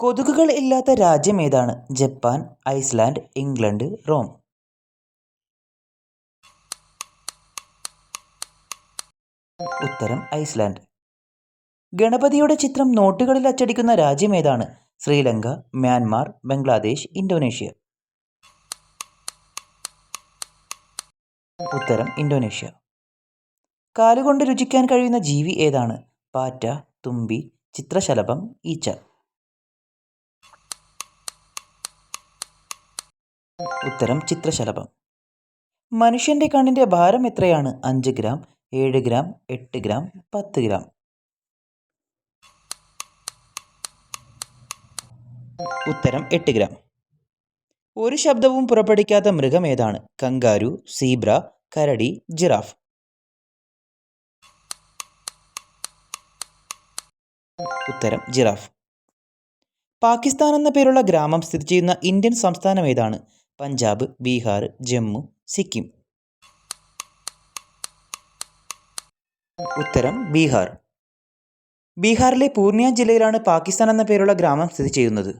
കൊതുകുകൾ ഇല്ലാത്ത രാജ്യം ഏതാണ്? Japan, Iceland, England, Rome. ഉത്തരം ഐസ്ലാൻഡ്. ഗണപതിയുടെ ചിത്രം നോട്ടുകളിൽ അച്ചടിക്കുന്ന രാജ്യം ഏതാണ്? Sri Lanka, Myanmar, Bangladesh, Indonesia. ഉത്തരം ഇന്തോനേഷ്യ. കാലുകൊണ്ട് രുചിക്കാൻ കഴിയുന്ന ജീവി ഏതാണ്? പാറ്റ, തുമ്പി, ചിത്രശലഭം, ഈച്ച. ഉത്തരം ചിത്രശലഭം. മനുഷ്യന്റെ കണ്ണിന്റെ ഭാരം എത്രയാണ്? 5 ഗ്രാം, 7 ഗ്രാം, 8 ഗ്രാം, 10 ഗ്രാം. ഉത്തരം 8 ഗ്രാം. ഒരു ശബ്ദവും പുറപ്പെടുവിക്കാത്ത മൃഗം ഏതാണ്? കങ്കാരു, സീബ്ര, കരടി, ജിറാഫ്. ഉത്തരം ജിറാഫ്. പാകിസ്ഥാൻ എന്ന പേരുള്ള ഗ്രാമം സ്ഥിതി ചെയ്യുന്ന ഇന്ത്യൻ സംസ്ഥാനം ഏതാണ്? പഞ്ചാബ്, ബീഹാർ, ജമ്മു, സിക്കിം. ഉത്തരം ബീഹാർ. ബീഹാറിലെ പൂർണിയ ജില്ലയിലാണ് പാകിസ്ഥാൻ എന്ന പേരുള്ള ഗ്രാമം സ്ഥിതി ചെയ്യുന്നത്.